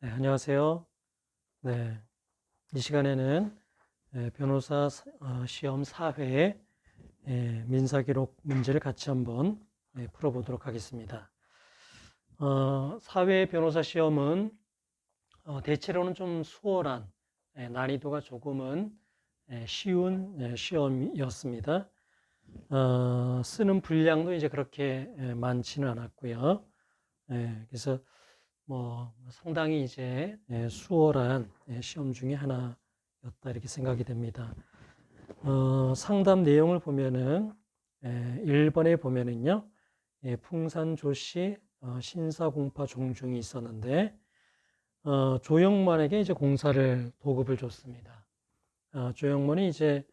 네, 안녕하세요. 네, 이 시간에는 변호사 시험 4회 민사기록 문제를 같이 한번 풀어보도록 하겠습니다. 4회 변호사 시험은 대체로는 좀 수월한 난이도가 조금은 쉬운 시험이었습니다. 쓰는 분량도 이제 그렇게 많지는 않았고요. 그래서 뭐 상당히 이제 수월한 시험 중에 하나였다 이렇게 생각이 됩니다. 상담 내용을 보면은 1번에 보면은요, 풍산조씨 신사공파 종중이 있었는데 조영만에게 이제 공사를 도급을 줬습니다. 조영만이 이제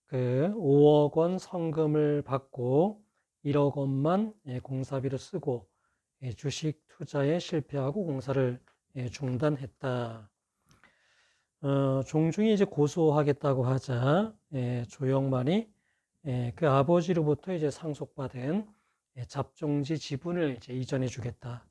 그 5억 원 성금을 받고 1억 원만 공사비로 쓰고 주식 투자에 실패하고 공사를 중단했다. 종중이 이제 고소하겠다고 하자 조영만이 그 아버지로부터 이제 상속받은 잡종지 지분을 이제 이전해 주겠다.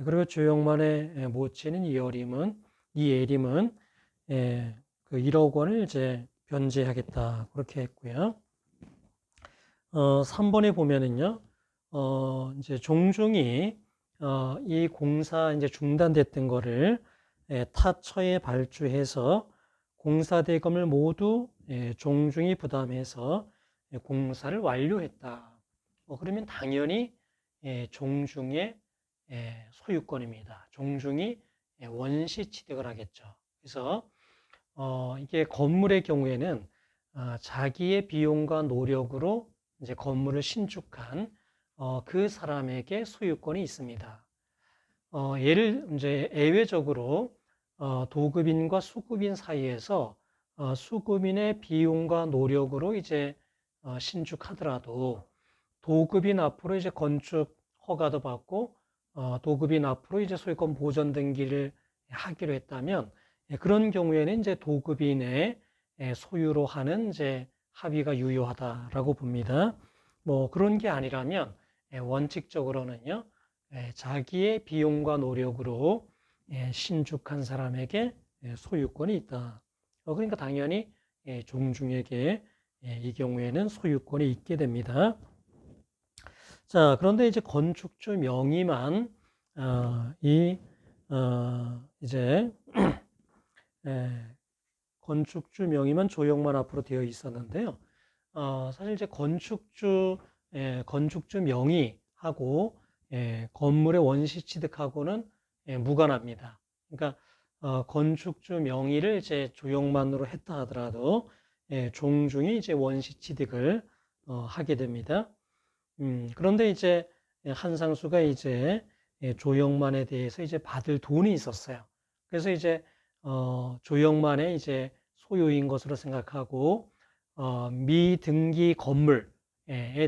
그리고 조영만의 모친인 이예림은 그 1억 원을 이제 변제하겠다 그렇게 했고요. 3번에 보면은요, 이제 종중이 이 공사 이제 중단됐던 거를 타처에 발주해서 공사 대금을 모두 종중이 부담해서 공사를 완료했다. 그러면 당연히 종중의 소유권입니다. 종중이 원시 취득을 하겠죠. 그래서 이게 건물의 경우에는 자기의 비용과 노력으로 이제 건물을 신축한 그 사람에게 소유권이 있습니다. 예를 이제 예외적으로 도급인과 수급인 사이에서 수급인의 비용과 노력으로 이제 신축하더라도 도급인 앞으로 이제 건축 허가도 받고 도급인 앞으로 이제 소유권 보전 등기를 하기로 했다면 그런 경우에는 이제 도급인의 소유로 하는 이제 합의가 유효하다라고 봅니다. 뭐 그런 게 아니라면 원칙적으로는요, 자기의 비용과 노력으로 신축한 사람에게 소유권이 있다. 그러니까 당연히 종중에게 이 경우에는 소유권이 있게 됩니다. 자, 그런데 이제 건축주 명의만 이제 건축주 명의만 조형만 앞으로 되어 있었는데요. 사실 이제 건축주 명의하고 건물의 원시 취득하고는 무관합니다. 그러니까 건축주 명의를 이제 조형만으로 했다 하더라도 종중이 이제 원시 취득을 하게 됩니다. 그런데 이제 한상수가 이제 조영만에 대해서 이제 받을 돈이 있었어요. 그래서 이제 조영만의 이제 소유인 것으로 생각하고 미등기 건물에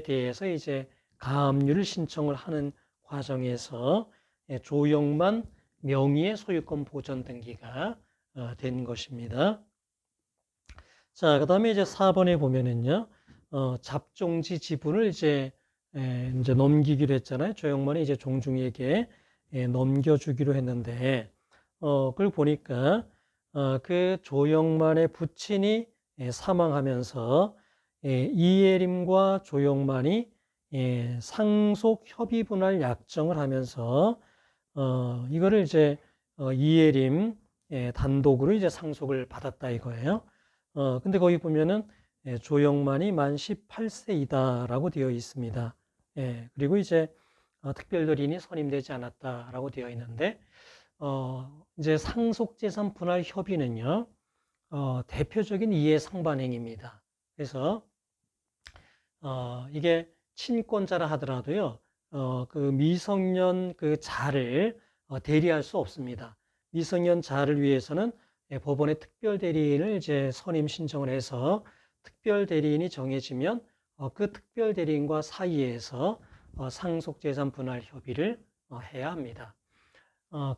대해서 이제 가압류를 신청을 하는 과정에서 조영만 명의의 소유권 보전 등기가 된 것입니다. 자, 그다음에 이제 4번에 보면은요, 잡종지 지분을 이제 넘기기로 했잖아요. 조영만이 이제 종중에게 넘겨주기로 했는데, 그걸 보니까 그 조영만의 부친이 사망하면서 이예림과 조영만이 상속 협의 분할 약정을 하면서 이거를 이제 이예림 단독으로 이제 상속을 받았다 이거예요. 근데 거기 보면은 조영만이 만 18세이다라고 되어 있습니다. 그리고 이제 특별대리인이 선임되지 않았다라고 되어 있는데 이제 상속재산 분할 협의는요, 대표적인 이해상반행입니다. 그래서 이게 친권자라 하더라도요, 그 미성년 그 자를 대리할 수 없습니다. 미성년 자를 위해서는 법원에 특별대리인을 이제 선임 신청을 해서 특별대리인이 정해지면 그 특별대리인과 사이에서 상속재산 분할 협의를 해야 합니다.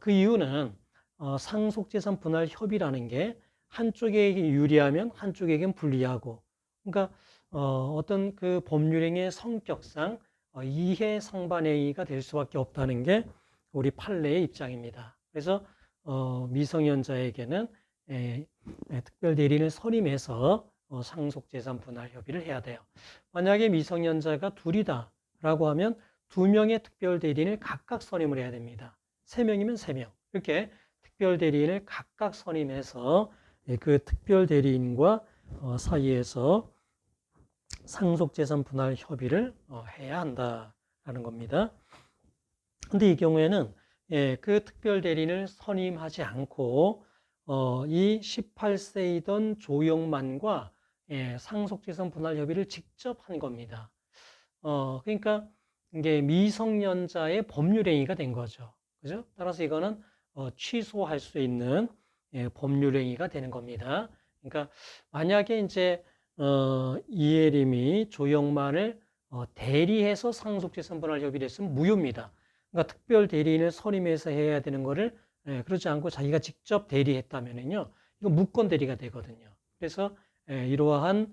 그 이유는 상속재산 분할 협의라는 게 한쪽에게 유리하면 한쪽에겐 불리하고, 그러니까 어떤 그 법률행위의 성격상 이해상반행위가 될 수밖에 없다는 게 우리 판례의 입장입니다. 그래서 미성년자에게는 특별 대리인을 선임해서 상속재산 분할 협의를 해야 돼요. 만약에 미성년자가 둘이다라고 하면 2명의 특별 대리인을 각각 선임을 해야 됩니다. 3명이면 3명. 이렇게 특별 대리인을 각각 선임해서 그 특별 대리인과 사이에서 상속재산 분할 협의를 해야 한다라는 겁니다. 근데 이 경우에는 그 특별 대리인을 선임하지 않고 이 18세이던 조영만과 상속재산 분할 협의를 직접 한 겁니다. 그러니까 이게 미성년자의 법률행위가 된 거죠. 그죠? 따라서 이거는 취소할 수 있는 법률행위가 되는 겁니다. 그러니까 만약에 이제 이혜림이 조영만을 대리해서 상속재산 분할 협의를 했으면 무효입니다. 그러니까 특별 대리인을 선임해서 해야 되는 거를 그러지 않고 자기가 직접 대리했다면은요, 이거 무권 대리가 되거든요. 그래서 이러한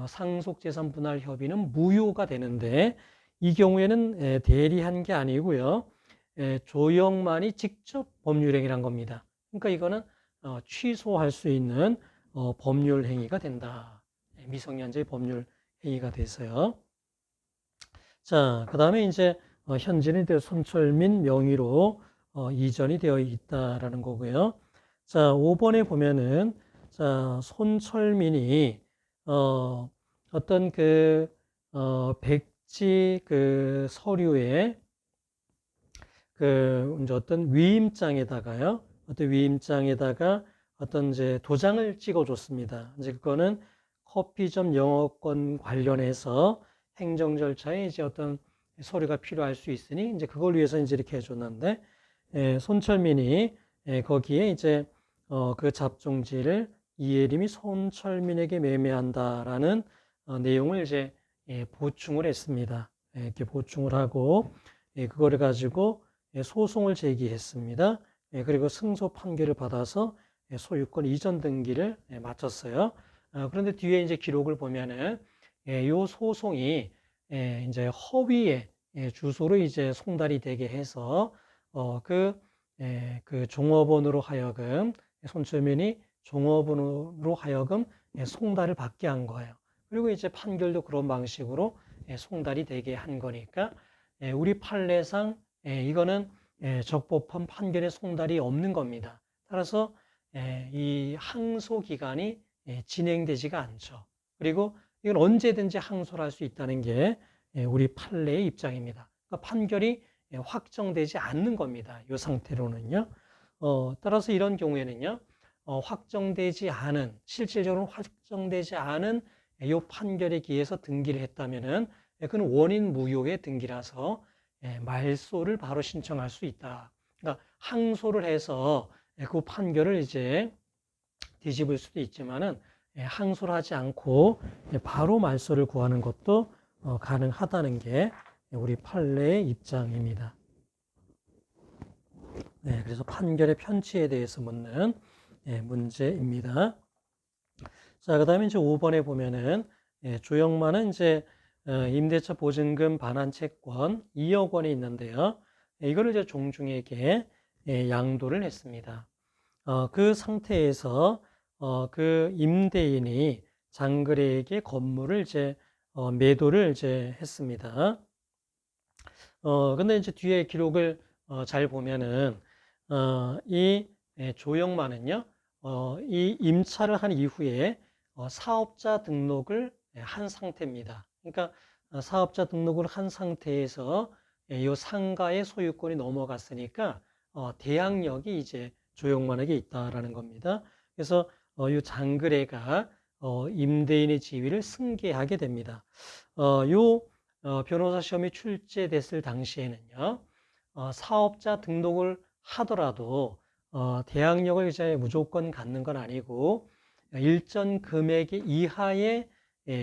상속재산 분할 협의는 무효가 되는데 이 경우에는 대리한 게 아니고요, 조영만이 직접 법률행위를 한 겁니다. 그러니까 이거는 취소할 수 있는 법률행위가 된다. 미성년자의 법률행위가 돼서요. 자, 그 다음에 이제 현재는 손철민 명의로 이전이 되어 있다라는 거고요. 자, 5번에 보면은 자, 손철민이 어떤 백지 서류에 이제 어떤 위임장에다가요. 어떤 위임장에다가 어떤 이제 도장을 찍어줬습니다. 이제 그거는 커피점 영업권 관련해서 행정 절차에 이제 어떤 서류가 필요할 수 있으니 이제 그걸 위해서 이제 이렇게 해줬는데 손철민이 거기에 이제 그 잡종지를 이혜림이 손철민에게 매매한다라는 내용을 이제 보충을 했습니다. 이렇게 보충을 하고 그거를 가지고 소송을 제기했습니다. 그리고 승소 판결을 받아서 소유권 이전 등기를 마쳤어요. 그런데 뒤에 이제 기록을 보면은 이 소송이 이제 허위의 주소로 이제 송달이 되게 해서 그 종업원으로 하여금 손철민이 종업원으로 하여금 송달을 받게 한 거예요. 그리고 이제 판결도 그런 방식으로 송달이 되게 한 거니까 우리 판례상 이거는 적법한 판결의 송달이 없는 겁니다. 따라서 이 항소 기간이 진행되지가 않죠. 그리고 이건 언제든지 항소를 할 수 있다는 게 우리 판례의 입장입니다. 그러니까 판결이 확정되지 않는 겁니다. 이 상태로는요. 따라서 이런 경우에는요, 확정되지 않은, 실질적으로 확정되지 않은 이 판결에 기해서 등기를 했다면은 그건 원인 무효의 등기라서 말소를 바로 신청할 수 있다. 그러니까 항소를 해서 그 판결을 이제 뒤집을 수도 있지만은 항소를 하지 않고 바로 말소를 구하는 것도 가능하다는 게 우리 판례의 입장입니다. 그래서 판결의 편취에 대해서 묻는 문제입니다. 자, 그 다음에 이제 5번에 보면은 조영만은 이제 임대차 보증금 반환 채권 2억 원이 있는데요. 이거를 이제 종중에게 양도를 했습니다. 그 상태에서 그 임대인이 장거래에게 건물을 이제 매도를 이제 했습니다. 근데 이제 뒤에 기록을 잘 보면은 이 조영만은요, 이 임차를 한 이후에 사업자 등록을 한 상태입니다. 그러니까 사업자 등록을 한 상태에서 이 상가의 소유권이 넘어갔으니까 대항력이 이제 조영만에게 있다라는 겁니다. 그래서 이 장거래가 임대인의 지위를 승계하게 됩니다. 요 변호사 시험이 출제됐을 당시에는요, 사업자 등록을 하더라도 대항력을 이제 무조건 갖는 건 아니고 일정 금액 이하의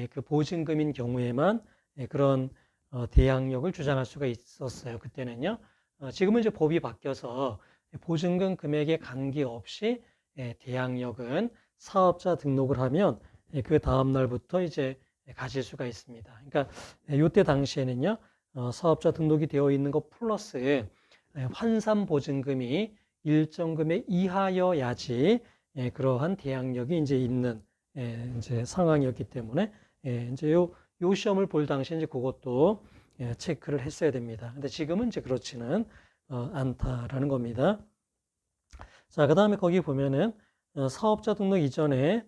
그 보증금인 경우에만 그런 대항력을 주장할 수가 있었어요. 그때는요. 지금은 이제 법이 바뀌어서 보증금 금액에 관계없이 대항력은 사업자 등록을 하면 그 다음 날부터 이제 가질 수가 있습니다. 그러니까 이때 당시에는요, 사업자 등록이 되어 있는 것 플러스 환산 보증금이 일정 금액 이하여야지 그러한 대항력이 이제 있는 이제 상황이었기 때문에 이제 요 시험을 볼 당시에 이제 그것도 체크를 했어야 됩니다. 근데 지금은 이제 그렇지는 않다라는 겁니다. 자, 그 다음에 거기 보면은 사업자 등록 이전에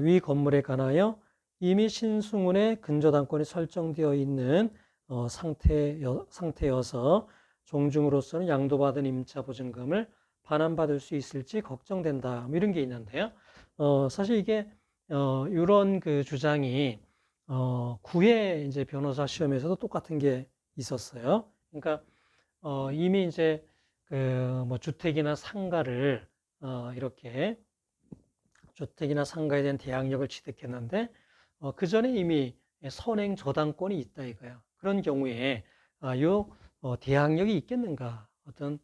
위 건물에 관하여 이미 신승훈의 근저당권이 설정되어 있는 상태여서 종중으로서는 양도받은 임차 보증금을 반환받을 수 있을지 걱정된다. 뭐 이런 게 있는데요. 사실 이게 이런 그 주장이 구회 이제 변호사 시험에서도 똑같은 게 있었어요. 그러니까 이미 이제 그 뭐 주택이나 상가를 이렇게 주택이나 상가에 대한 대항력을 취득했는데 그 전에 이미 선행 저당권이 있다 이거야. 그런 경우에 요 대항력이 있겠는가? 어떤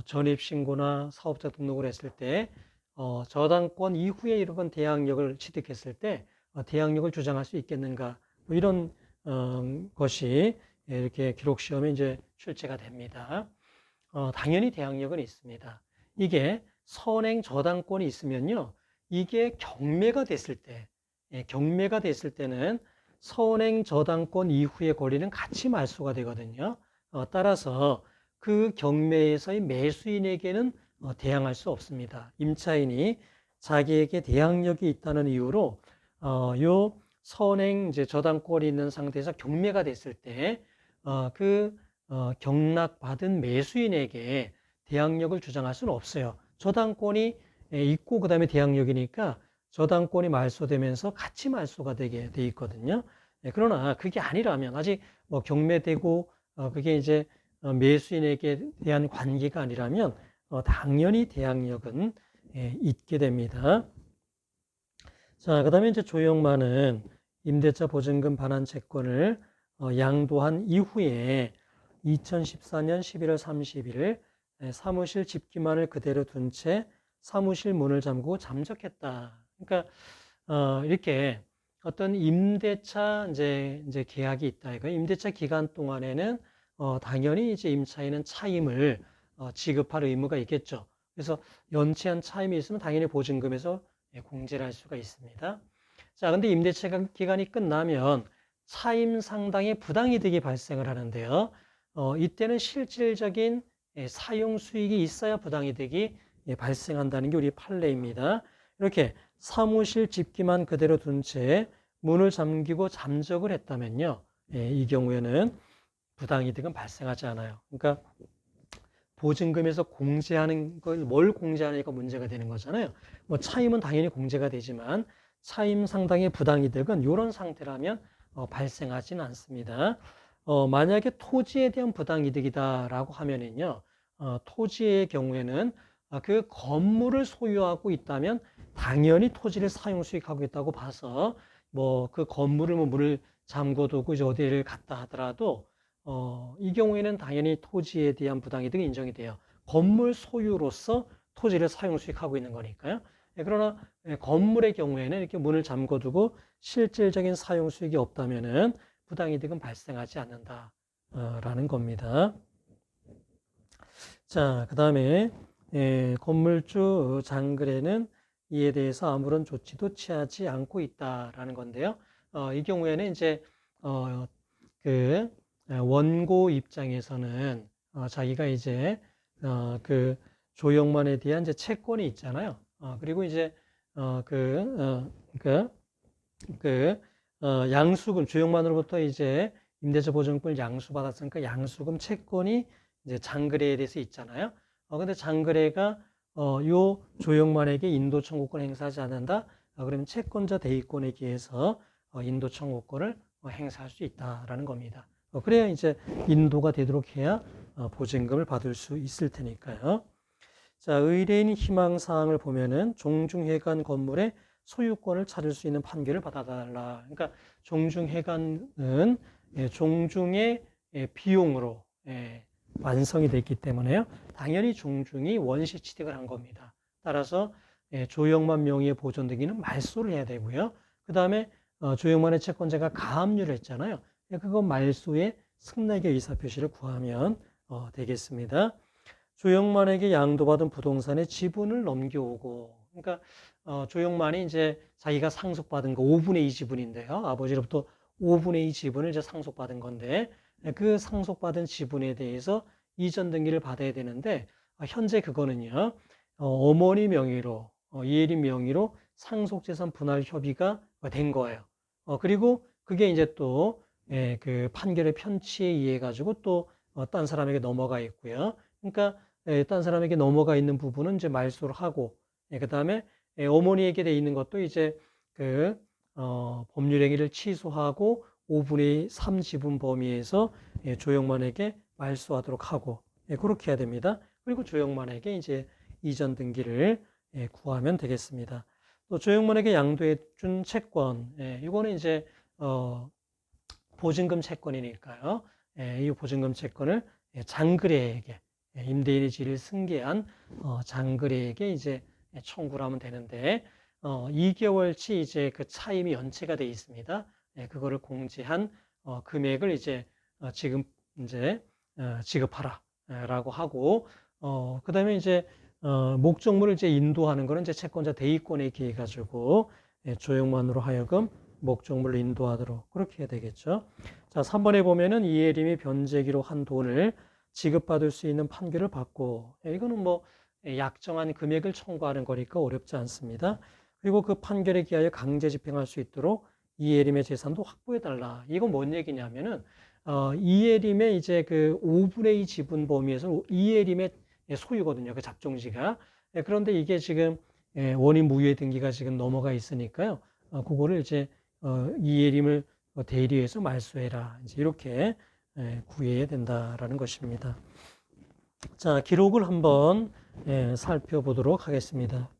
전입신고나 사업자 등록을 했을 때 저당권 이후에 이런 대항력을 취득했을 때 대항력을 주장할 수 있겠는가? 뭐 이런 것이 이렇게 기록 시험에 이제 출제가 됩니다. 당연히 대항력은 있습니다. 이게 선행 저당권이 있으면요, 이게 경매가 됐을 때, 경매가 됐을 때는 선행 저당권 이후의 권리는 같이 말소가 되거든요. 따라서 그 경매에서의 매수인에게는 대항할 수 없습니다. 임차인이 자기에게 대항력이 있다는 이유로 요 선행 이제 저당권이 있는 상태에서 경매가 됐을 때 경락받은 매수인에게 대항력을 주장할 수는 없어요. 저당권이 있고 그다음에 대항력이니까 저당권이 말소되면서 같이 말소가 되게 돼 있거든요. 그러나 그게 아니라면 아직 뭐 경매되고 그게 이제 매수인에게 대한 관계가 아니라면 당연히 대항력은 있게 됩니다. 자, 그다음에 이제 조영만은 임대차 보증금 반환 채권을 양도한 이후에 2014년 11월 30일 사무실 집기만을 그대로 둔 채 사무실 문을 잠그고 잠적했다. 그러니까 이렇게 어떤 임대차 이제 계약이 있다. 이거 임대차 기간 동안에는 당연히 이제 임차인은 차임을 지급할 의무가 있겠죠. 그래서 연체한 차임이 있으면 당연히 보증금에서 공제를 할 수가 있습니다. 자, 근데 임대차 기간이 끝나면 차임 상당의 부당이득이 발생을 하는데요. 이때는 실질적인 사용 수익이 있어야 부당이득이 발생한다는 게 우리 판례입니다. 이렇게 사무실 집기만 그대로 둔 채 문을 잠기고 잠적을 했다면요. 이 경우에는 부당이득은 발생하지 않아요. 그러니까 보증금에서 공제하는 걸 뭘 공제하니까 문제가 되는 거잖아요. 뭐 차임은 당연히 공제가 되지만 차임 상당의 부당이득은 이런 상태라면 발생하지는 않습니다. 만약에 토지에 대한 부당이득이다라고 하면은요, 토지의 경우에는 그 건물을 소유하고 있다면 당연히 토지를 사용 수익하고 있다고 봐서 뭐 그 건물을 뭐 문을 잠궈두고 이제 어디를 갔다 하더라도 이 경우에는 당연히 토지에 대한 부당이득이 인정이 돼요. 건물 소유로서 토지를 사용 수익하고 있는 거니까요. 그러나 건물의 경우에는 이렇게 문을 잠궈두고 실질적인 사용 수익이 없다면은 부당이득은 발생하지 않는다라는 겁니다. 자, 그 다음에 건물주 장글에는 이에 대해서 아무런 조치도 취하지 않고 있다라는 건데요. 이 경우에는 이제 그 원고 입장에서는 자기가 이제 그 조영만에 대한 이제 채권이 있잖아요. 그리고 이제 양수금 조영만으로부터 이제 임대차 보증금을 양수받았으니까 양수금 채권이 이제 장거래에 대해서 있잖아요. 근데 장거래가 요 조영만에게 인도 청구권 행사하지 않는다. 그러면 채권자 대위권에 기해서 인도 청구권을 행사할 수 있다라는 겁니다. 그래야 이제 인도가 되도록 해야 보증금을 받을 수 있을 테니까요. 자, 의뢰인 희망 사항을 보면은 종중회관 건물의 소유권을 찾을 수 있는 판결을 받아달라. 그러니까 종중회관은 종중의 비용으로 완성이 됐기 때문에요. 당연히 종중이 원시 취득을 한 겁니다. 따라서 조영만 명의의 보존등기는 말소를 해야 되고요. 그 다음에 조영만의 채권자가 가압류를 했잖아요. 그거 말소에 승낙의 의사표시를 구하면 되겠습니다. 조영만에게 양도받은 부동산의 지분을 넘겨오고, 그러니까 조영만이 이제 자기가 상속받은 거 5분의 2 지분인데요. 아버지로부터 5분의 2 지분을 이제 상속받은 건데, 그 상속받은 지분에 대해서 이전 등기를 받아야 되는데, 현재 그거는요, 어머니 명의로, 이혜림 명의로 상속재산 분할 협의가 된 거예요. 그리고 그게 이제 또, 그 판결의 편취에 의해 가지고 또, 딴 사람에게 넘어가 있고요. 그러니까, 딴 사람에게 넘어가 있는 부분은 이제 말소를 하고, 그 다음에 어머니에게 돼 있는 것도 이제 그, 법률행위를 취소하고 5분의 3 지분 범위에서 조영만에게 말소하도록 하고, 그렇게 해야 됩니다. 그리고 조영만에게 이제 이전 등기를 구하면 되겠습니다. 또 조영만에게 양도해 준 채권, 이거는 이제 보증금 채권이니까요. 이 보증금 채권을 장그래에게 임대인의 지위를 승계한 장그래에게 이제 청구를 하면 되는데 2개월치 이제 그 차임이 연체가 되어 있습니다. 그거를 공제한 금액을 이제 지금 이제 지급하라라고 하고 그다음에 이제 목적물을 이제 인도하는 거는 이제 채권자 대의권에 기해 가지고 조영만으로 하여금 목적물을 인도하도록 그렇게 해야 되겠죠. 자, 3번에 보면은 이혜림이 변제기로 한 돈을 지급받을 수 있는 판결을 받고 이거는 뭐 약정한 금액을 청구하는 거니까 어렵지 않습니다. 그리고 그 판결에 기하여 강제 집행할 수 있도록 이혜림의 재산도 확보해 달라. 이건 뭔 얘기냐면은 이혜림의 이제 그 5분의 2 지분 범위에서 이혜림의 소유거든요. 그 잡종지가. 그런데 이게 지금 원인 무효의 등기가 지금 넘어가 있으니까요. 그거를 이제 이혜림을 대리해서 말소해라. 이제 이렇게 구해야 된다라는 것입니다. 자, 기록을 한번 살펴보도록 하겠습니다.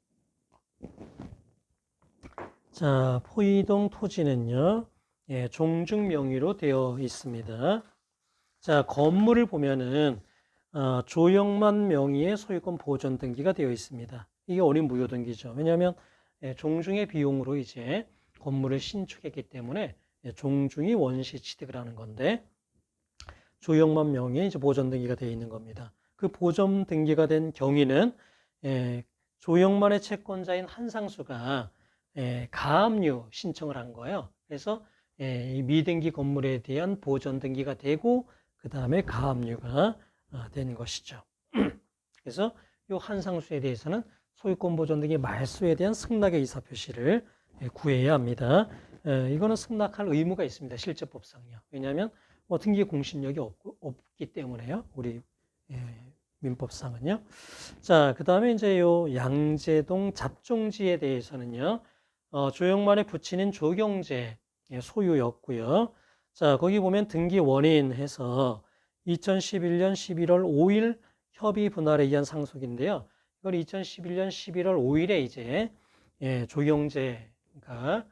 자, 포이동 토지는요, 종중 명의로 되어 있습니다. 자, 건물을 보면은 조영만 명의의 소유권 보존 등기가 되어 있습니다. 이게 원인 무효 등기죠. 왜냐하면 종중의 비용으로 이제 건물을 신축했기 때문에 종중이 원시 취득을 하는 건데 조영만 명의의 이제 보존 등기가 되어 있는 겁니다. 그 보존 등기가 된 경위는 조영만의 채권자인 한상수가 가압류 신청을 한 거예요. 그래서 이 미등기 건물에 대한 보존 등기가 되고 그 다음에 가압류가 된 것이죠. 그래서 이 한상수에 대해서는 소유권 보존 등기 말소에 대한 승낙의 의사 표시를 구해야 합니다. 이거는 승낙할 의무가 있습니다. 실제법상요. 왜냐하면 뭐 등기 공신력이 없기 때문에요. 우리 민법상은요. 자, 그 다음에 이제 요 양재동 잡종지에 대해서는요. 조영만의 부친인 조경재 소유였고요. 자, 거기 보면 등기 원인 해서 2011년 11월 5일 협의 분할에 의한 상속인데요. 이걸 2011년 11월 5일에 이제 조경재가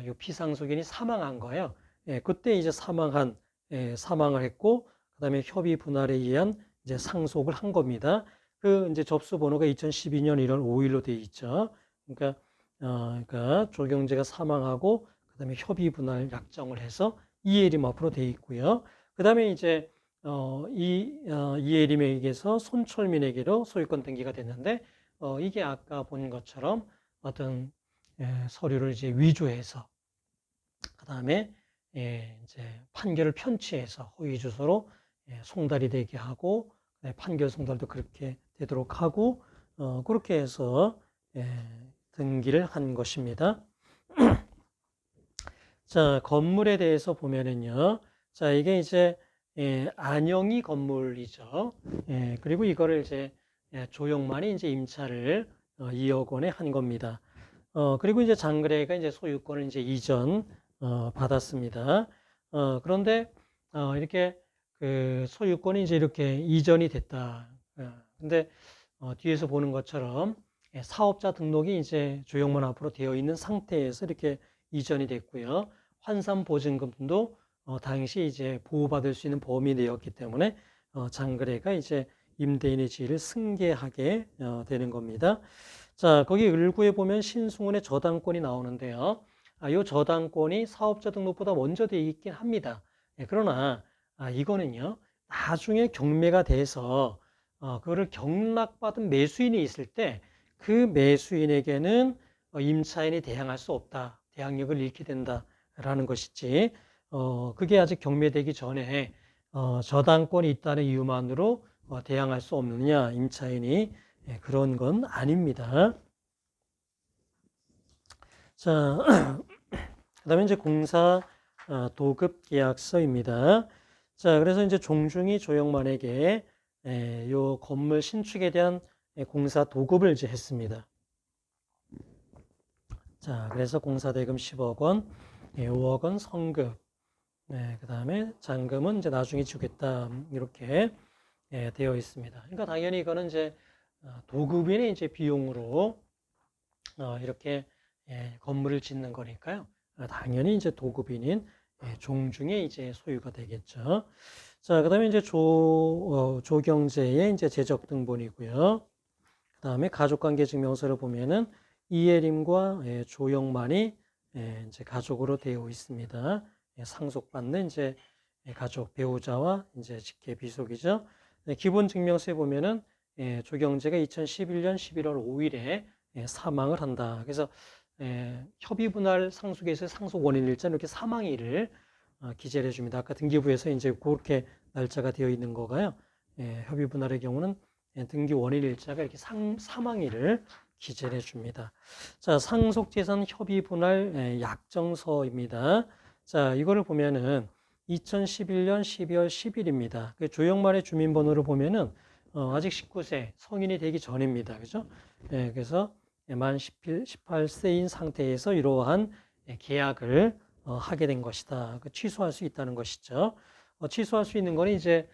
요 피상속인이 사망한 거예요. 그때 이제 사망을 했고 그다음에 협의 분할에 의한 이제 상속을 한 겁니다. 그 이제 접수 번호가 2012년 1월 5일로 되어 있죠. 그러니까 조경재가 사망하고 그다음에 협의 분할 약정을 해서 이혜림 앞으로 되어 있고요. 그다음에 이제 이혜림에게서 손철민에게로 소유권 등기가 됐는데 이게 아까 본 것처럼 어떤 서류를 이제 위조해서 그다음에 이제 판결을 편취해서 허위 주소로 송달이 되게 하고 판결 송달도 그렇게 되도록 하고 그렇게 해서 등기를 한 것입니다. 자, 건물에 대해서 보면은요. 자, 이게 이제 안영이 건물이죠. 그리고 이거를 이제 조영만이 이제 임차를 2억 원에 한 겁니다. 그리고 이제 장그래가 이제 소유권을 이제 이전 받았습니다. 그런데 이렇게 그 소유권이 이제 이렇게 이전이 됐다. 근데 뒤에서 보는 것처럼 사업자 등록이 이제 조영만 앞으로 되어 있는 상태에서 이렇게 이전이 됐고요. 환산 보증금도 당시 이제 보호받을 수 있는 범위 내였기 때문에 장그래가 이제 임대인의 지위를 승계하게 되는 겁니다. 자, 거기 을구에 보면 신승훈의 저당권이 나오는데요. 이 저당권이 사업자 등록보다 먼저 되어 있긴 합니다. 그러나 이거는요, 나중에 경매가 돼서 그거를 경락받은 매수인이 있을 때 그 매수인에게는 임차인이 대항할 수 없다. 대항력을 잃게 된다라는 것이지. 그게 아직 경매되기 전에 저당권이 있다는 이유만으로 대항할 수 없느냐, 임차인이. 예, 그런 건 아닙니다. 자, 그다음에 이제 공사 도급 계약서입니다. 자, 그래서 이제 종중이 조영만에게 요 건물 신축에 대한 공사 도급을 이제 했습니다. 자, 그래서 공사 대금 10억 원, 5억 원 성급, 그다음에 잔금은 이제 나중에 주겠다 이렇게 되어 있습니다. 그러니까 당연히 이거는 이제 도급인의 이제 비용으로 이렇게 건물을 짓는 거니까요. 당연히 이제 도급인인 종중의 이제 소유가 되겠죠. 자, 그다음에 이제 조경재의 이제 재적 등본이고요. 그다음에 가족관계 증명서를 보면은 이예림과 조영만이 이제 가족으로 되어 있습니다. 상속받는 이제 가족 배우자와 이제 직계 비속이죠. 기본 증명서에 보면은 조경재가 2011년 11월 5일에 사망을 한다. 그래서 협의분할 상속에서 상속 원인일자 이렇게 사망일을 기재를 해줍니다. 아까 등기부에서 이제 그렇게 날짜가 되어 있는 거가요. 협의분할의 경우는 등기 원인일자가 이렇게 사망일을 기재를 해줍니다. 자, 상속재산 협의분할 약정서입니다. 자, 이거를 보면은 2011년 12월 10일입니다. 그 조영만의 주민번호를 보면은 아직 19세 성인이 되기 전입니다. 그죠? 그래서 만 18세인 상태에서 이러한 계약을 하게 된 것이다. 취소할 수 있다는 것이죠. 취소할 수 있는 거는 이제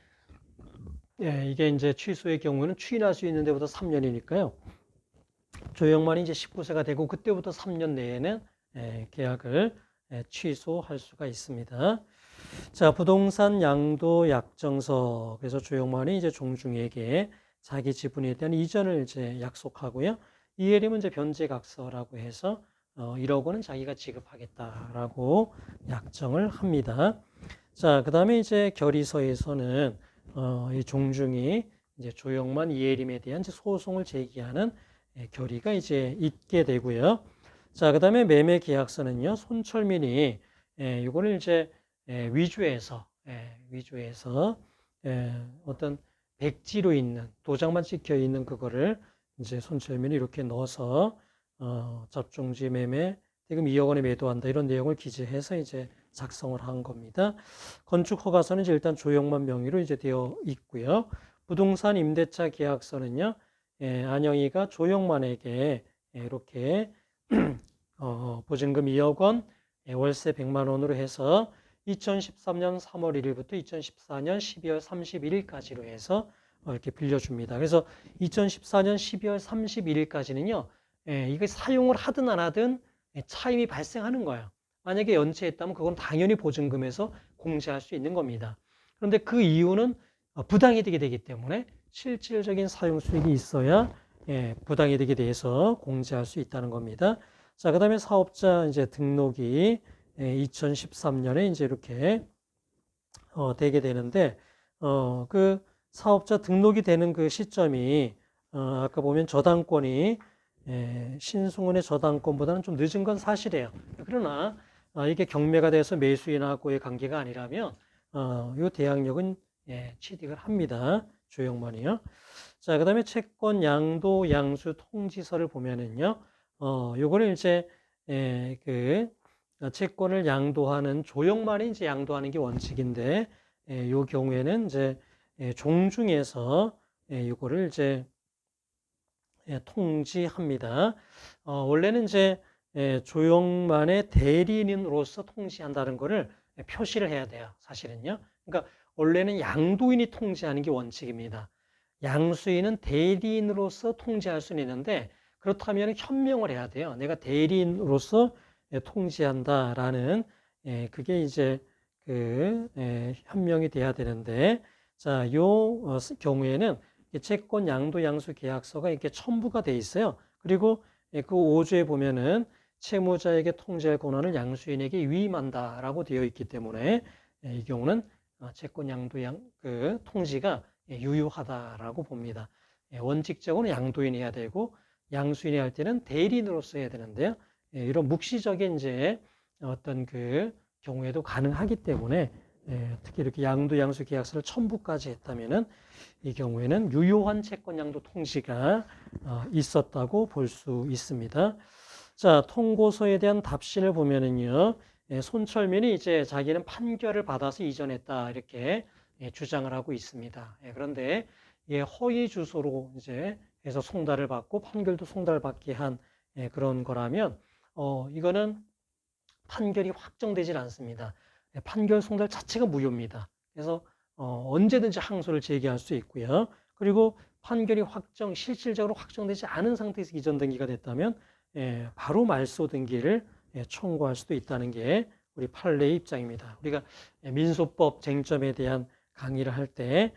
이게 이제 취소의 경우는 추인할 수 있는 데부터 3년이니까요. 조영만이 이제 19세가 되고 그때부터 3년 내에는 계약을 취소할 수가 있습니다. 자, 부동산 양도 약정서. 그래서 조영만이 이제 종중에게 자기 지분에 대한 이전을 이제 약속하고요. 이예림은 이제 변제각서라고 해서 1억 원은 자기가 지급하겠다라고 약정을 합니다. 자, 그 다음에 이제 결의서에서는 이 종중이 이제 조영만 이예림에 대한 이제 소송을 제기하는 결의가 이제 있게 되고요. 자, 그 다음에 매매 계약서는요, 손철민이 이거를 이제 위조해서 어떤 백지로 있는 도장만 찍혀 있는 그거를 이제 손철민이 이렇게 넣어서 접종지 매매 대금 2억 원에 매도한다 이런 내용을 기재해서 이제 작성을 한 겁니다. 건축 허가서는 이제 일단 조영만 명의로 이제 되어 있고요. 부동산 임대차 계약서는요, 안영이가 조영만에게 이렇게 보증금 2억 원, 월세 100만 원으로 해서 2013년 3월 1일부터 2014년 12월 31일까지로 해서 이렇게 빌려줍니다. 그래서 2014년 12월 31일까지는요, 이게 사용을 하든 안 하든 차임이 발생하는 거예요. 만약에 연체했다면 그건 당연히 보증금에서 공제할 수 있는 겁니다. 그런데 그 이유는 부당이득이 되기 때문에 실질적인 사용 수익이 있어야 부당이득에 대해서 공제할 수 있다는 겁니다. 자, 그 다음에 사업자 이제 등록이 2013년에 이제 이렇게 되게 되는데 그 사업자 등록이 되는 그 시점이 아까 보면 저당권이 신승훈의 저당권보다는 좀 늦은 건 사실이에요. 그러나 이게 경매가 돼서 매수인하고의 관계가 아니라면 이 대항력은 취득을 합니다. 조영만이요. 자, 그다음에 채권 양도 양수 통지서를 보면은요, 요거를 이제 그 채권을 양도하는 조영만이 이제 양도하는 게 원칙인데, 요 경우에는 이제 종중에서 요거를 이제 통지합니다. 원래는 이제 조영만의 대리인으로서 통지한다는 거를 표시를 해야 돼요. 사실은요. 그러니까 원래는 양도인이 통지하는 게 원칙입니다. 양수인은 대리인으로서 통지할 수는 있는데 그렇다면 현명을 해야 돼요. 내가 대리인으로서 통지한다라는 그게 이제 그 현명이 돼야 되는데 자, 요 경우에는 채권 양도 양수 계약서가 이렇게 첨부가 돼 있어요. 그리고 그 5조에 보면은 채무자에게 통지할 권한을 양수인에게 위임한다라고 되어 있기 때문에 이 경우는 채권 양도 그 통지가 유효하다라고 봅니다. 원칙적으로는 양도인이 해야 되고 양수인이 할 때는 대리인으로서 해야 되는데요. 이런 묵시적인 이제 어떤 그 경우에도 가능하기 때문에 특히 이렇게 양도 양수 계약서를 첨부까지 했다면은 이 경우에는 유효한 채권 양도 통지가 있었다고 볼 수 있습니다. 자, 통고서에 대한 답신을 보면은요, 손철민이 이제 자기는 판결을 받아서 이전했다 이렇게 주장을 하고 있습니다. 그런데 허위 주소로 이제 해서 송달을 받고 판결도 송달받게 한 그런 거라면 이거는 판결이 확정되질 않습니다. 판결 송달 자체가 무효입니다. 그래서 언제든지 항소를 제기할 수 있고요. 그리고 판결이 실질적으로 확정되지 않은 상태에서 이전 등기가 됐다면 바로 말소 등기를 청구할 수도 있다는 게 우리 판례의 입장입니다. 우리가 민소법 쟁점에 대한 강의를 할 때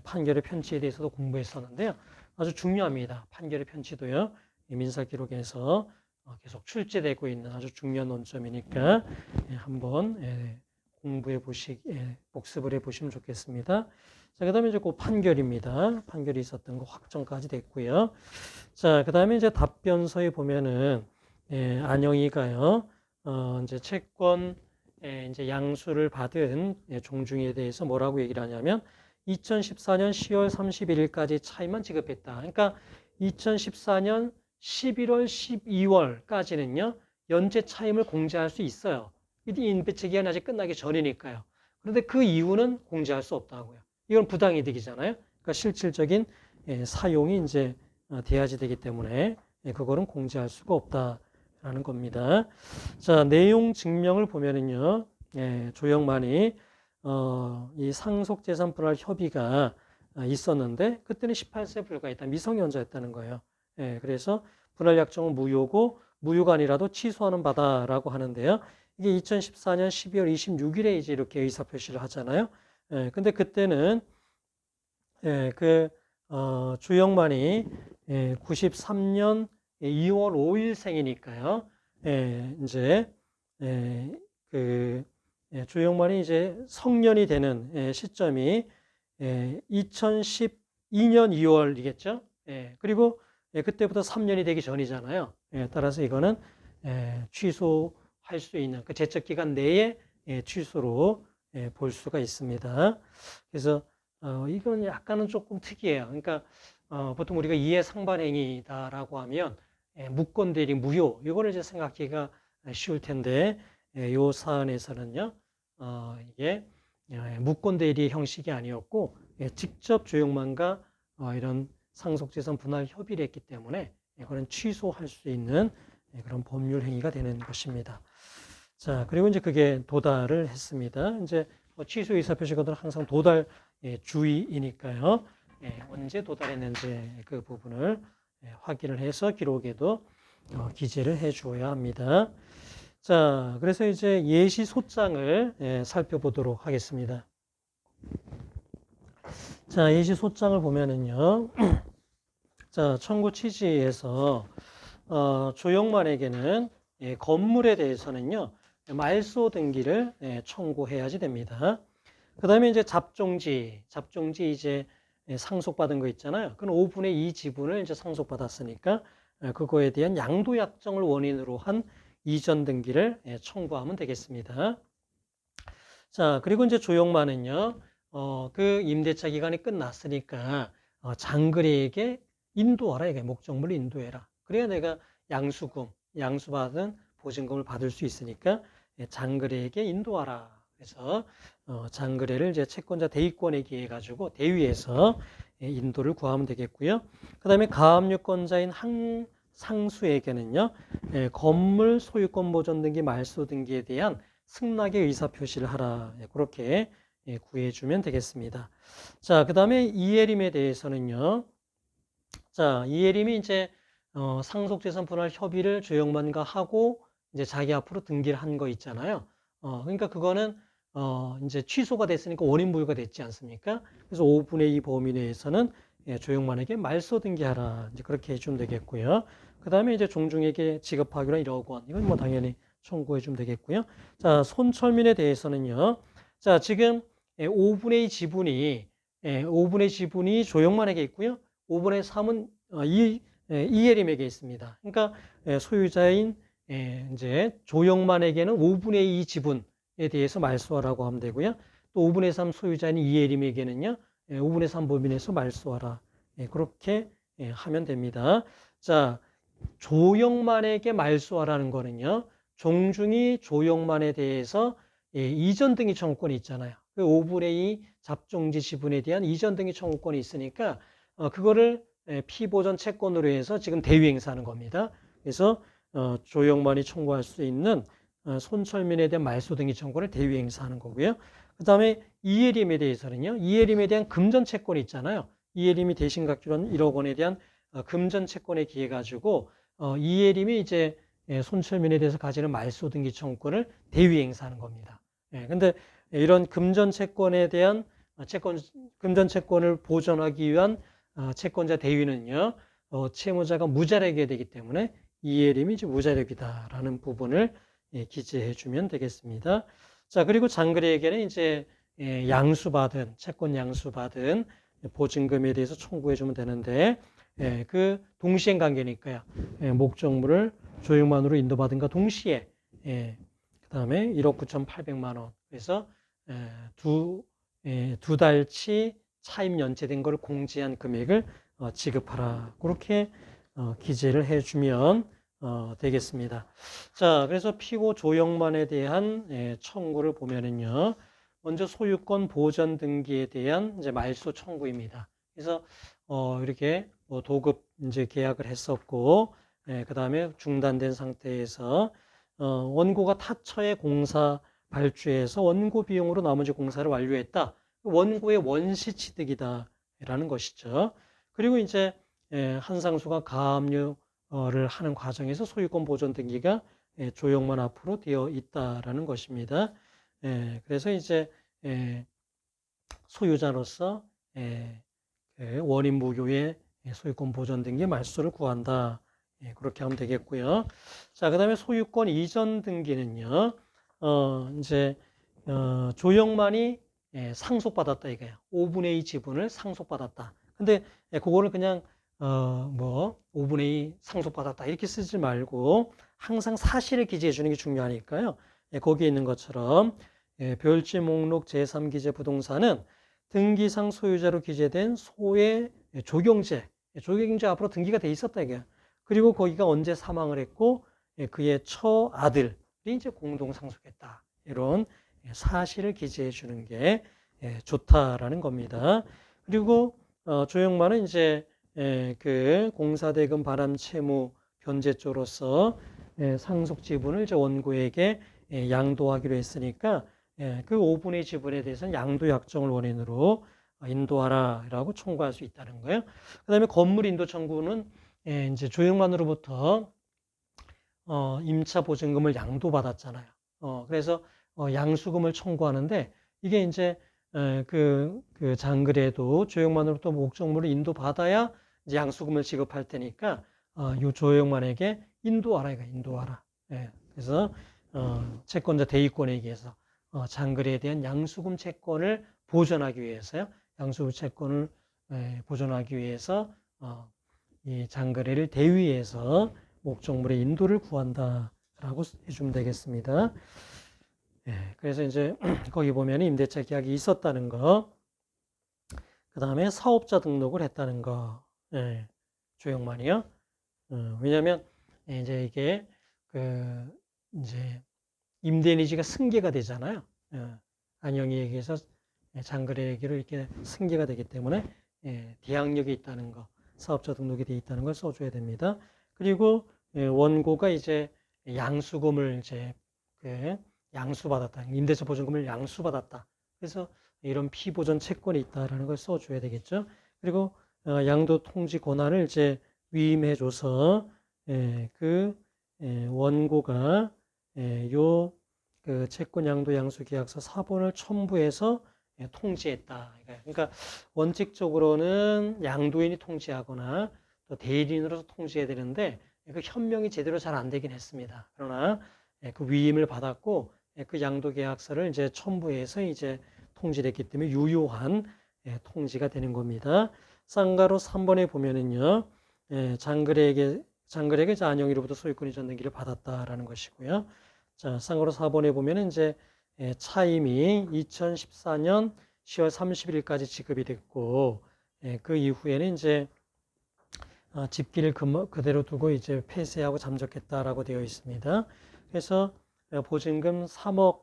판결의 편취에 대해서도 공부했었는데요. 아주 중요합니다. 판결의 편취도요. 민사기록에서 계속 출제되고 있는 아주 중요한 논점이니까 한번 복습을 해보시면 좋겠습니다. 자, 그 다음에 이제 그 판결입니다. 판결이 있었던 거 확정까지 됐고요. 자, 그 다음에 이제 답변서에 보면은 안영이가요, 이제 채권 이제 양수를 받은 종중에 대해서 뭐라고 얘기를 하냐면 2014년 10월 31일까지 차이만 지급했다. 그러니까 2014년 11월, 12월까지는요, 연체 차임을 공제할 수 있어요. 인배치 기간이 아직 끝나기 전이니까요. 그런데 그 이후는 공제할 수 없다고요. 이건 부당이득이잖아요. 그러니까 실질적인 사용이 이제 돼야지 되기 때문에 그거는 공제할 수가 없다라는 겁니다. 자, 내용 증명을 보면은요, 조영만이 이 상속재산 분할 협의가 있었는데 그때는 18세 불과했다. 미성년자였다는 거예요. 그래서 분할 약정은 무효고 무효가 아니라도 취소하는 바다라고 하는데요. 이게 2014년 12월 26일에 이제 이렇게 의사표시를 하잖아요. 근데 그때는 주영만이 93년 2월 5일 생이니까요. 이제 주영만이 이제 성년이 되는 시점이 2012년 2월이겠죠. 그리고 그때부터 3년이 되기 전이잖아요. 따라서 이거는 취소할 수 있는 그 제적 기간 내에 취소로 볼 수가 있습니다. 그래서 이건 약간은 조금 특이해요. 그러니까 보통 우리가 이해상반행위다라고 하면 무권 대리 무효 이거를 이제 생각하기가 쉬울 텐데 이 사안에서는요 이게 무권 대리 형식이 아니었고 직접 조영만과 이런 상속재산 분할 협의를 했기 때문에 이거는 취소할 수 있는 그런 법률 행위가 되는 것입니다. 자, 그리고 이제 그게 도달을 했습니다. 이제 취소 의사표시거든 항상 도달 주의이니까요. 언제 도달했는지 그 부분을 확인을 해서 기록에도 기재를 해 주어야 합니다. 자, 그래서 이제 예시 소장을 살펴보도록 하겠습니다. 자, 예시 소장을 보면은요. 자, 청구 취지에서 조영만에게는 건물에 대해서는요. 말소 등기를 청구해야지 됩니다. 그 다음에 이제 잡종지 이제 상속받은 거 있잖아요. 그건 5분의 2 지분을 이제 상속받았으니까 그거에 대한 양도약정을 원인으로 한 이전 등기를 청구하면 되겠습니다. 자, 그리고 이제 조영만은요, 그 임대차 기간이 끝났으니까 장거리에게 인도하라. 이게 목적물을 인도해라. 그래야 내가 양수받은 보증금을 받을 수 있으니까 장거리에게 인도하라. 그래서 장거래를 이제 채권자 대위권에 기해 가지고 대위에서 인도를 구하면 되겠고요. 그 다음에 가압류권자인 상수에게는요, 건물 소유권 보존 등기 말소 등기에 대한 승낙의 의사 표시를 하라. 그렇게 구해주면 되겠습니다. 자, 그 다음에 이해림에 대해서는요. 자, 이해림이 이제 상속재산 분할 협의를 조영만과 하고 이제 자기 앞으로 등기를 한 거 있잖아요. 그러니까 그거는 이제 취소가 됐으니까 원인 무효가 됐지 않습니까? 그래서 5분의 2 범위 내에서는 조영만에게 말소 등기하라. 이제 그렇게 해주면 되겠고요. 그 다음에 이제 종중에게 지급하기로 1억 원. 이건 뭐 당연히 청구해 주면 되겠고요. 자, 손철민에 대해서는요. 자, 지금 5분의 2 지분이 5분의 지분이 조영만에게 있고요. 5분의 3은 이혜림에게 있습니다. 그러니까 소유자인 이제 조영만에게는 5분의 2 지분에 대해서 말소하라고 하면 되고요. 또 5분의 3 소유자인 이혜림에게는요. 5분의 3 법인에서 말소하라. 그렇게 하면 됩니다. 자, 조영만에게 말소하라는 거는요. 종중이 조영만에 대해서 이전 등기 청구권이 있잖아요. 그 5분의 2 잡종지 지분에 대한 이전 등기 청구권이 있으니까 그거를 피보전 채권으로 해서 지금 대위 행사하는 겁니다. 그래서 조영만이 청구할 수 있는 손철민에 대한 말소 등기 청구를 대위 행사하는 거고요. 그 다음에 이혜림에 대해서는요. 이혜림에 대한 금전 채권이 있잖아요. 이혜림이 대신 갖기로 1억 원에 대한 금전 채권에 기해 가지고 이혜림이 이제 손철민에 대해서 가지는 말소 등기 청구권을 대위 행사하는 겁니다. 근데 이런 금전 채권에 대한 금전 채권을 보존하기 위한 채권자 대위는요, 채무자가 무자력이 되기 때문에 이혜림이 이제 무자력이다라는 부분을 기재해 주면 되겠습니다. 자, 그리고 장거리에게는 이제 양수받은, 채권 양수받은 보증금에 대해서 청구해 주면 되는데, 그 동시행 관계니까요. 목적물을 조영만으로 인도받은과 동시에, 그 다음에 1억 9,800만 원. 그래서 두 달치 차임 연체된 걸 공제한 금액을 지급하라. 그렇게 기재를 해주면 되겠습니다. 자, 그래서 피고 조영만에 대한 청구를 보면은요. 먼저 소유권 보전 등기에 대한 이제 말소 청구입니다. 그래서 이렇게 도급 이제 계약을 했었고, 그 다음에 중단된 상태에서 원고가 타처의 공사 발주해서 원고 비용으로 나머지 공사를 완료했다. 원고의 원시 취득이다라는 것이죠. 그리고 이제 한상수가 가압류를 하는 과정에서 소유권 보존 등기가 조영만 앞으로 되어 있다라는 것입니다. 그래서 이제 소유자로서 원인 무효의 소유권 보존 등기 말소를 구한다. 그렇게 하면 되겠고요. 자, 그 다음에 소유권 이전 등기는요, 이제, 조영만이 상속받았다 이거예요. 5분의 2 지분을 상속받았다. 근데 그거를 그냥, 5분의 2 상속받았다 이렇게 쓰지 말고 항상 사실을 기재해 주는 게 중요하니까요. 거기에 있는 것처럼, 별지 목록 제3기재 부동산은 등기상 소유자로 기재된 소의 조경재 앞으로 등기가 돼 있었다 이거예요. 그리고 거기가 언제 사망을 했고 그의 처아들이 이제 공동 상속했다. 이런 사실을 기재해 주는 게 좋다라는 겁니다. 그리고 조영만은 이제 그 공사대금 바람 채무 변제조로서 상속 지분을 이제 원고에게 양도하기로 했으니까 그 5분의 지분에 대해서는 양도 약정을 원인으로 인도하라라고 청구할 수 있다는 거예요. 그다음에 건물 인도 청구는 이제 조영만으로부터 임차 보증금을 양도받았잖아요. 그래서 양수금을 청구하는데 이게 이제 그 장거래도 조영만으로부터 목적물을 인도받아야 이제 양수금을 지급할 테니까 요 조영만에게 인도하라 이거 인도하라. 그래서 채권자 대위권에 의해서 장거래에 대한 양수금 채권을 보존하기 위해서요. 양수금 채권을 보존하기 위해서 이 장거래를 대위해서 목적물의 인도를 구한다라고 해주면 되겠습니다. 그래서 이제 거기 보면 임대차 계약이 있었다는 거, 그 다음에 사업자 등록을 했다는 거, 조영만이요. 왜냐하면 이제 이게 이제 임대니지가 승계가 되잖아요. 안영이에게서 장거래에게로 이렇게 승계가 되기 때문에 대항력이 있다는 거, 사업자 등록이 되어 있다는 걸 써줘야 됩니다. 그리고 원고가 이제 양수금을 이제 양수받았다, 임대차 보증금을 양수받았다. 그래서 이런 피보전 채권이 있다라는 걸 써줘야 되겠죠. 그리고 양도 통지 권한을 이제 위임해줘서 원고가 그 채권 양도 양수 계약서 사본을 첨부해서 통지했다. 그러니까 원칙적으로는 양도인이 통지하거나 또 대리인으로서 통지해야 되는데 그 현명이 제대로 잘 안 되긴 했습니다. 그러나 그 위임을 받았고 그 양도 계약서를 이제 첨부해서 이제 통지했기 때문에 유효한 통지가 되는 겁니다. 쌍가로 3번에 보면은요, 장글에게 이제 안영이로부터 소유권 이전 등기를 받았다라는 것이고요. 자, 쌍가로 4번에 보면은 이제 차임이 2014년 10월 31일까지 지급이 됐고, 그 이후에는 이제 집기를 그대로 두고 이제 폐쇄하고 잠적했다라고 되어 있습니다. 그래서 보증금 3억,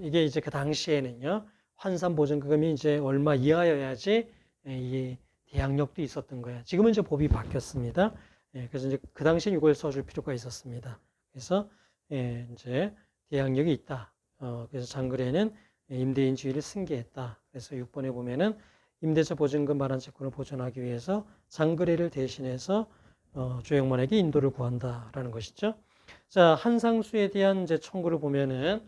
이게 이제 그 당시에는요, 환산 보증금이 이제 얼마 이하여야지 이 대항력도 있었던 거예요. 지금은 이제 법이 바뀌었습니다. 그래서 이제 그 당시에 이걸 써줄 필요가 있었습니다. 그래서 이제 대항력이 있다. 그래서 장거래는 임대인 지위를 승계했다. 그래서 6번에 보면은 임대차 보증금 반환 채권을 보존하기 위해서 장거래를 대신해서 조영만에게 인도를 구한다라는 것이죠. 자, 한상수에 대한 이제 청구를 보면은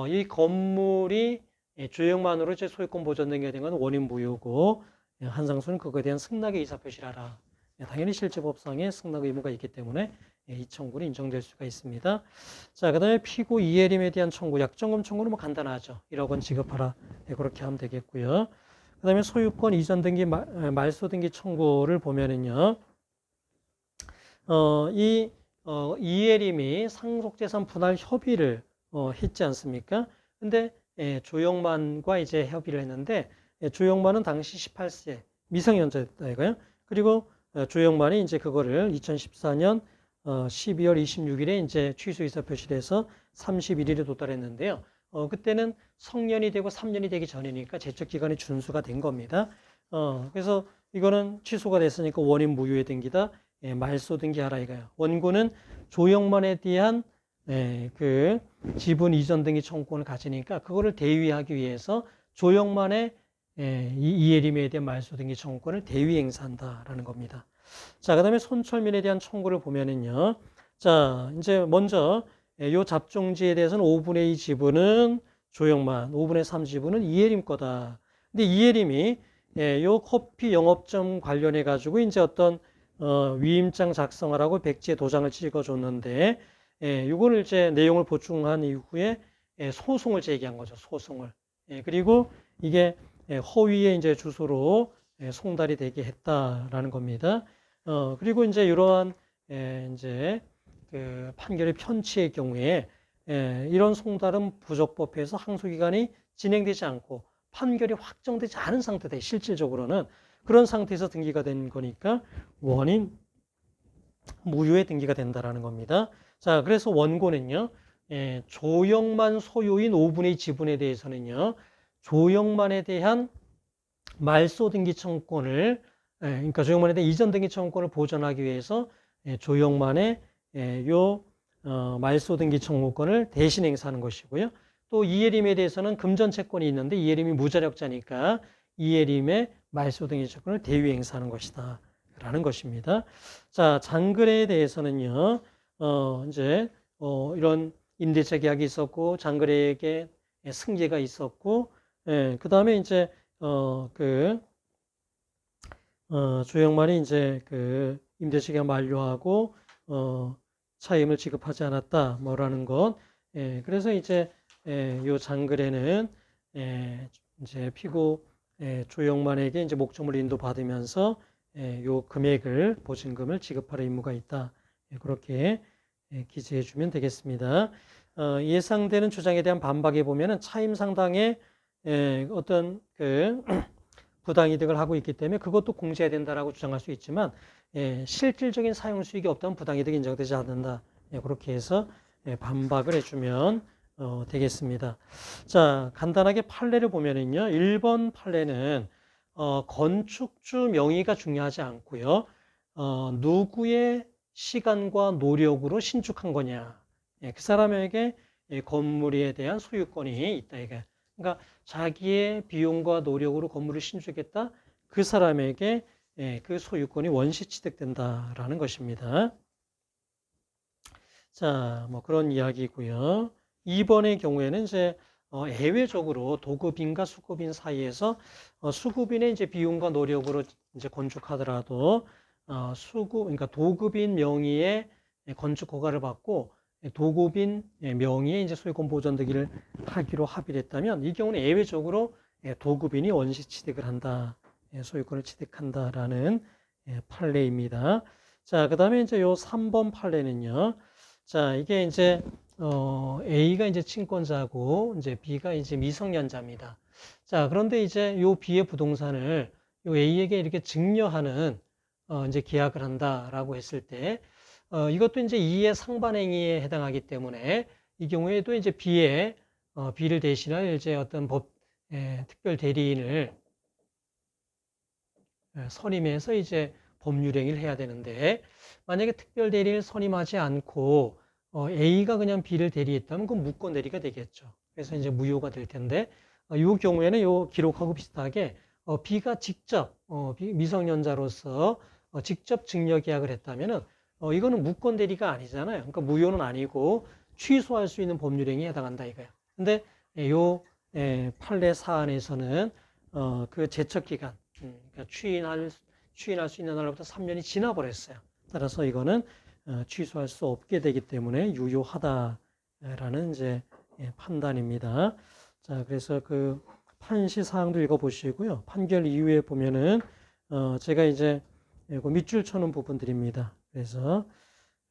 이 건물이 조영만으로 이제 소유권 보존 등기가 된 건 원인 무효고, 한상수는 그거에 대한 승낙의 의사 표시를 하라. 당연히 실제법상에 승낙 의무가 있기 때문에 이 청구는 인정될 수가 있습니다. 자, 그 다음에 피고 이해림에 대한 청구, 약정금 청구는 뭐 간단하죠. 1억 원 지급하라. 그렇게 하면 되겠고요. 그 다음에 소유권 이전 등기, 말소 등기 청구를 보면은요, 이해림이 상속재산 분할 협의를 했지 않습니까? 근데 조영만과 이제 협의를 했는데, 조영만은 당시 18세 미성년자였다 이거요. 그리고 조영만이 이제 그거를 2014년 12월 26일에 이제 취소 의사 표시를 해서 31일에 도달했는데요. 그때는 성년이 되고 3년이 되기 전이니까 제척 기간이 준수가 된 겁니다. 그래서 이거는 취소가 됐으니까 원인 무효의 등기다. 말소 등기하라 이거예요. 원고는 조영만에 대한 그 지분 이전 등기 청구권을 가지니까 그거를 대위하기 위해서 조영만의 이해림에 대한 말소 등기 청구권을 대위 행사한다라는 겁니다. 자, 그 다음에 손철민에 대한 청구를 보면은요. 자, 이제 먼저 요 잡종지에 대해서는 5분의 2 지분은 조영만, 5분의 3 지분은 이해림 거다. 근데 이해림이 요 커피 영업점 관련해 가지고 이제 어떤 위임장 작성하라고 백지에 도장을 찍어줬는데, 요거를 이제 내용을 보충한 이후에 소송을 제기한 거죠. 소송을. 그리고 이게 허위의 이제 주소로 송달이 되게 했다라는 겁니다. 그리고 이제 이러한 이제 그 판결의 편취의 경우에 이런 송달은 부적법해서 항소기간이 진행되지 않고 판결이 확정되지 않은 상태다. 실질적으로는 그런 상태에서 등기가 된 거니까 원인 무효의 등기가 된다라는 겁니다. 자, 그래서 원고는요, 조영만 소유인 5분의 2 지분에 대해서는요, 조영만에 대한 말소 등기 청구권을, 그러니까 조영만에 대한 이전 등기 청구권을 보존하기 위해서 조영만의 요 말소 등기 청구권을 대신 행사하는 것이고요. 또 이해림에 대해서는 금전 채권이 있는데 이해림이 무자력자니까 이해림의 말소 등기 채권을 대위 행사하는 것이다. 라는 것입니다. 자, 장거래에 대해서는요, 이제, 이런 임대차 계약이 있었고, 장거래에게 승계가 있었고, 그 다음에 이제, 조영만이 이제 그 임대차 계약 만료하고, 차임을 지급하지 않았다, 뭐라는 것. 그래서 이제, 요 장거래는, 이제 피고, 조영만에게 이제 목적물 인도받으면서 요 금액을 보증금을 지급할 의무가 있다. 그렇게 기재해 주면 되겠습니다. 예상되는 주장에 대한 반박에 보면은 차임 상당의 어떤 그 부당이득을 하고 있기 때문에 그것도 공제해야 된다라고 주장할 수 있지만 실질적인 사용 수익이 없다면 부당이득이 인정되지 않는다. 그렇게 해서 반박을 해주면 되겠습니다. 자, 간단하게 판례를 보면은요. 1번 판례는 건축주 명의가 중요하지 않고요. 누구의 시간과 노력으로 신축한 거냐. 그 사람에게 건물에 대한 소유권이 있다. 이게. 그러니까 자기의 비용과 노력으로 건물을 신축했다. 그 사람에게 그 소유권이 원시 취득된다라는 것입니다. 자, 뭐 그런 이야기고요. 2번의 경우에는 이제 예외적으로 도급인과 수급인 사이에서 수급인의 이제 비용과 노력으로 이제 건축하더라도 그러니까 도급인 명의의 건축 허가를 받고 도급인 명의의 이제 소유권 보존 등기를 하기로 합의를 했다면 이 경우는 예외적으로 도급인이 원시 취득을 한다, 소유권을 취득한다라는 판례입니다. 자, 그 다음에 이제 요 3번 판례는요. 자, 이게 이제 A가 이제 친권자고 이제 B가 이제 미성년자입니다. 자, 그런데 이제 요 B의 부동산을 요 A에게 이렇게 증여하는 이제 계약을 한다라고 했을 때 이것도 이제 2의 상반행위에 해당하기 때문에 이 경우에도 이제 B를 대신할 이제 어떤 특별 대리인을 선임해서 이제 법률행위를 해야 되는데 만약에 특별 대리인을 선임하지 않고 A가 그냥 B를 대리했다면 그건 무권 대리가 되겠죠. 그래서 이제 무효가 될 텐데 이 경우에는 이 기록하고 비슷하게 B가 직접 미성년자로서 직접 증여 계약을 했다면은 이거는 무권 대리가 아니잖아요. 그러니까 무효는 아니고 취소할 수 있는 법률행위에 해당한다 이거예요. 근데 요 판례 사안에서는 그 제척 기간, 그러니까 추인할 수 있는 날로부터 3년이 지나버렸어요. 따라서 이거는 취소할 수 없게 되기 때문에 유효하다라는 이제 판단입니다. 자, 그래서 그 판시 사항도 읽어보시고요. 판결 이후에 보면은 제가 이제 그 밑줄 쳐놓은 부분들입니다. 그래서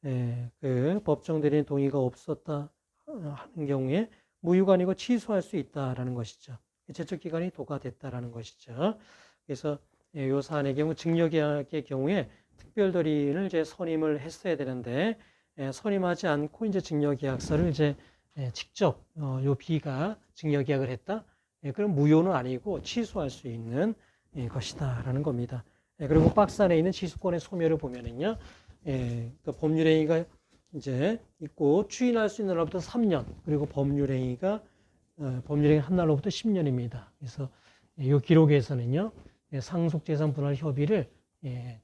그 법정 대리인 동의가 없었다 하는 경우에 무효가 아니고 취소할 수 있다라는 것이죠. 제척 기간이 도과됐다라는 것이죠. 그래서 이 사안의 경우 증여계약의 경우에 특별대리인을 이제 선임을 했어야 되는데 선임하지 않고 이제 증여계약서를 이제 직접 요 B가 증여계약을 했다. 그럼 무효는 아니고 취소할 수 있는 것이다라는 겁니다. 그리고 박스 안에 있는 취소권의 소멸을 보면은요, 그 법률행위가 이제 있고 추인할 수 있는 날로부터 3년, 그리고 법률행위 한 날로부터 10년입니다. 그래서 이 기록에서는요, 상속재산 분할 협의를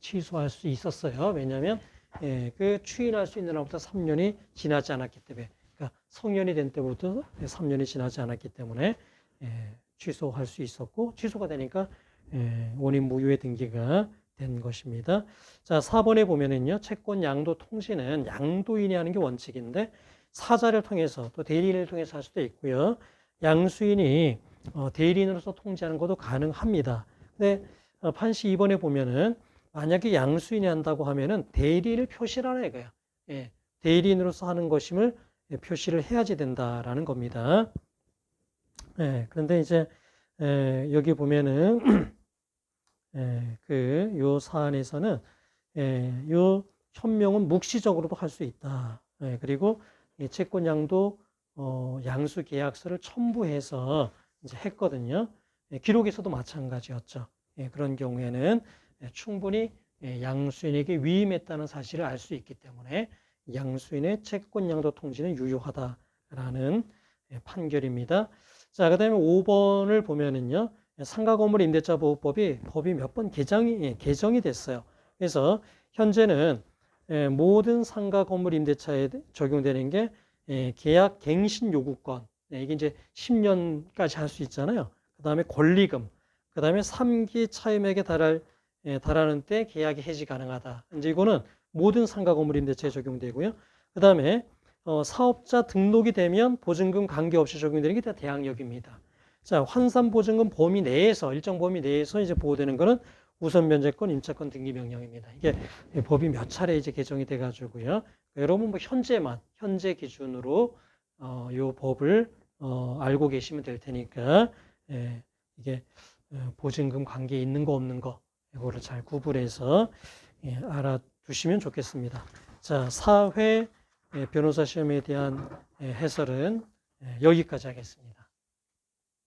취소할 수 있었어요. 왜냐하면 그 추인할 수 있는 날부터 3년이 지나지 않았기 때문에, 그러니까 성년이 된 때부터 3년이 지나지 않았기 때문에 취소할 수 있었고, 취소가 되니까 원인 무효의 등기가 된 것입니다. 자, 4번에 보면은요, 채권 양도 통지는 양도인이 하는 게 원칙인데 사자를 통해서 또 대리인을 통해서 할 수도 있고요. 양수인이 대리인으로서 통지하는 것도 가능합니다. 근데 판시 2번에 보면은 만약에 양수인이 한다고 하면은 대리인을 표시를 하라 이거예요. 대리인으로서 하는 것임을 표시를 해야지 된다라는 겁니다. 그런데 이제 여기 보면은 요 사안에서는 요 현명은 묵시적으로도 할 수 있다. 그리고 채권 양도 양수 계약서를 첨부해서 이제 했거든요. 기록에서도 마찬가지였죠. 그런 경우에는 충분히 양수인에게 위임했다는 사실을 알 수 있기 때문에 양수인의 채권 양도 통지는 유효하다라는 판결입니다. 자, 그다음에 5번을 보면은요. 상가건물 임대차 보호법이 몇 번 개정이 됐어요. 그래서 현재는 모든 상가건물 임대차에 적용되는 게 계약 갱신 요구권, 이게 이제 10년까지 할 수 있잖아요. 그 다음에 권리금, 그 다음에 3기 차임액에 달하는 때 계약이 해지 가능하다. 이제 이거는 모든 상가건물 임대차에 적용되고요. 그 다음에 사업자 등록이 되면 보증금 관계없이 적용되는 게 다 대항력입니다. 자, 환산보증금 범위 내에서, 일정 범위 내에서 이제 보호되는 거는 우선면제권, 임차권 등기 명령입니다. 이게 법이 몇 차례 이제 개정이 돼 가지고요. 여러분 뭐 현재 기준으로 요 법을 알고 계시면 될 테니까 이게 보증금 관계 있는 거 없는 거 이거를 잘 구분해서 알아두시면 좋겠습니다. 자, 4회 변호사 시험에 대한 해설은 여기까지 하겠습니다.